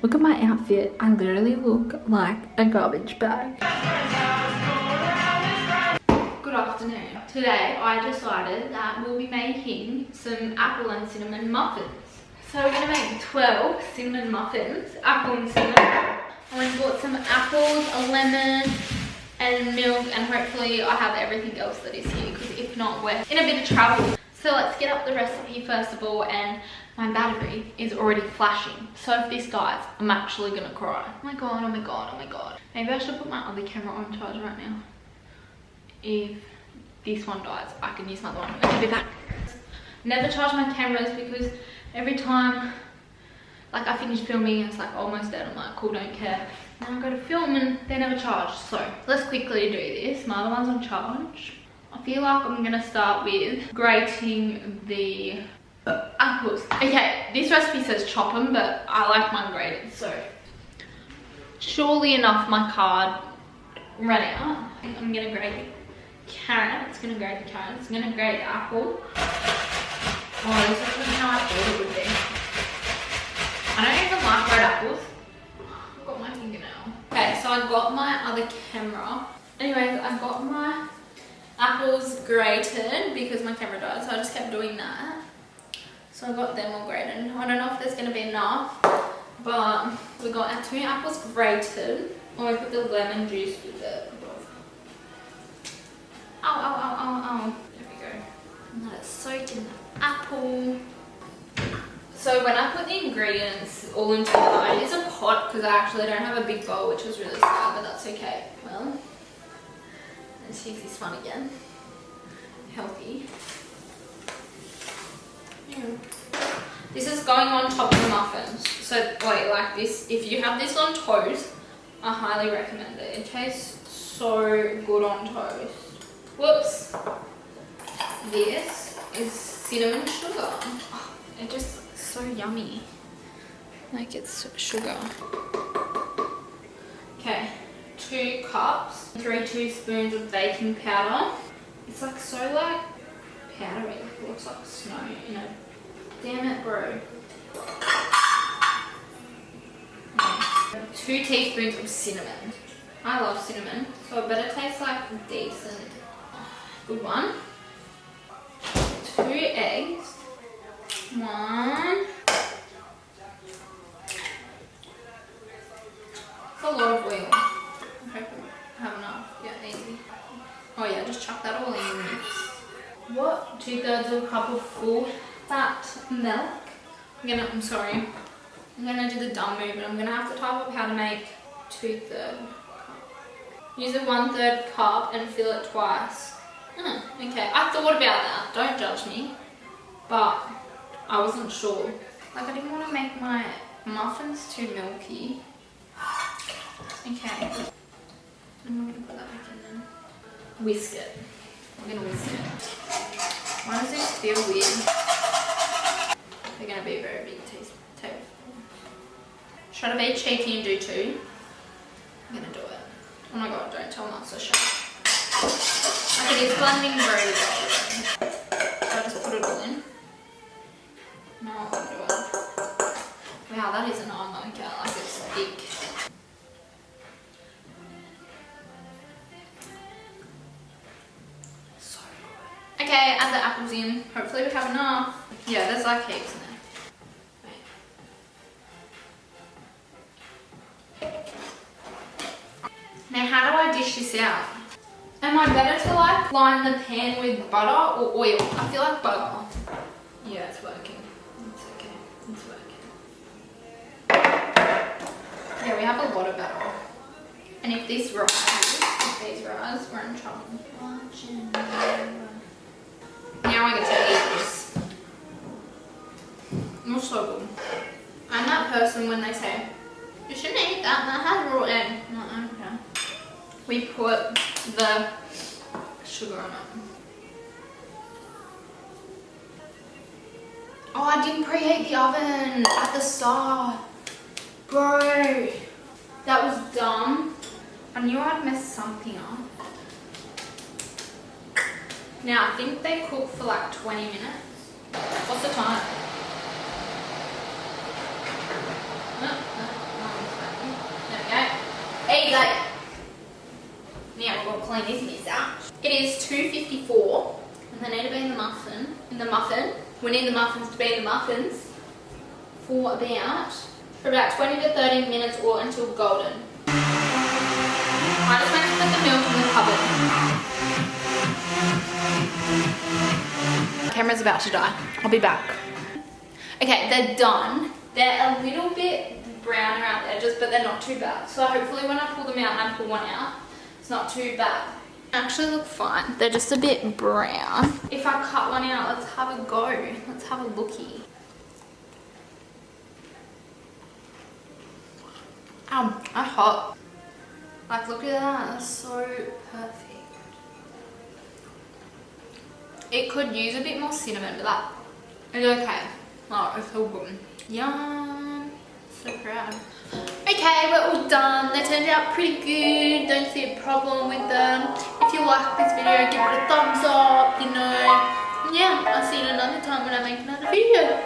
Look at my outfit. I literally look like a garbage bag. Good afternoon. Today I decided that we'll be making some apple and cinnamon muffins. So we're gonna make 12 cinnamon muffins, apple and cinnamon. I went and bought some apples, a lemon, and milk, and hopefully I have everything else that is here, because if not, we're in a bit of trouble. So let's get up the recipe first of all, and my battery is already flashing. So if this dies, I'm actually gonna cry. Oh my god, oh my god, oh my god. Maybe I should put my other camera on charge right now. If this one dies, I can use my other one. I'll be back. Never charge my cameras because every time like I finish filming, it's like almost dead. I'm like, cool, don't care. Then I go to film and they never charge. So let's quickly do this. My other one's on charge. I feel like I'm gonna start with grating the apples. Okay, this recipe says chop them, but I like mine grated. So surely enough, my card ran out. I'm gonna grate carrot. It's gonna grate the carrot. It's gonna grate the apple. Oh, this isn't how I thought it would be. I don't even like red apples. I've got my fingernail. Okay, so I got my other camera. Anyways, I got my apples grated because my camera died, so I just kept doing that. So I got them all grated. I don't know if there's gonna be enough, but we got our 2 apples grated. Oh, I put the lemon juice with it. Ow, ow, ow, ow, ow. There we go. And let it soak in the apple. So when I put the ingredients all into the it is a pot because I actually don't have a big bowl, which was really sad, but that's okay. Well, let's use this one again. Healthy. Yeah. This is going on top of the muffins. So wait, like this, if you have this on toast, I highly recommend it. It tastes so good on toast. Whoops. This is cinnamon sugar. Oh, it just so yummy. Like it's sugar. Okay, 2 cups, 3 teaspoons of baking powder. It's like so like powdery. It looks like snow, you know. Damn it, bro. Okay. 2 teaspoons of cinnamon. I love cinnamon, so I bet it tastes like decent. Good one. 2 eggs. 1. It's a lot of oil. I hope I have enough. Yeah, easy. Oh yeah, just chuck that all in the mix. What? 2/3 of a cup of full fat milk. I'm sorry. I'm gonna do the dumb move, but I'm gonna have to type up how to make 2/3 cup. Use a 1/3 cup and fill it twice. Okay, I thought about that. Don't judge me. But I wasn't sure. Like I didn't want to make my muffins too milky. Okay. I'm gonna put that back in then. Whisk it. I'm gonna whisk it. Why does this feel weird? They're gonna be a very big tablespoon. Try to be cheeky and do 2. I'm gonna do it. Oh my god, don't tell Master Chef. Like it is blending very well. So I just put it all in. No, I'll do it. Wow, that is an armonica, like it's thick. So good. Okay, add the apples in. Hopefully we have enough. Yeah, there's like heaps in there. Now how do I dish this out? Am I better to like line the pan with butter or oil? I feel like butter. Yeah, it's working. It's okay. It's working. Yeah, we have a lot of butter. And if these rise, we're in trouble. Now I get to eat this. It's so good. I'm that person when they say, you shouldn't eat that, that has raw egg. I'm like, okay. We put the sugar on it. Oh, I didn't preheat the oven at the start. Bro, that was dumb. I knew I'd messed something up. Now, I think they cook for like 20 minutes. What's the time? No. Okay. Now we're going to clean this mess out. It is 2:54 and they need to be in the muffin. We need the muffins to be in the muffins for about 20 to 30 minutes or until golden. I just went to put the milk in the cupboard. Camera's about to die. I'll be back. Okay, they're done. They're a little bit brown around the edges, but they're not too bad. So hopefully when I pull them out and I pull one out, it's not too bad. Actually look fine. They're just a bit brown. If I cut one out, let's have a go. Let's have a lookie. Ow, that's hot. Like, look at that. That's so perfect. It could use a bit more cinnamon, but that is okay. Oh, it's so good. Yum. So proud. Okay, we're all done. They turned out pretty good. Don't see a problem with them. If you like this video, give it a thumbs up, you know. Yeah, I'll see you another time when I make another video.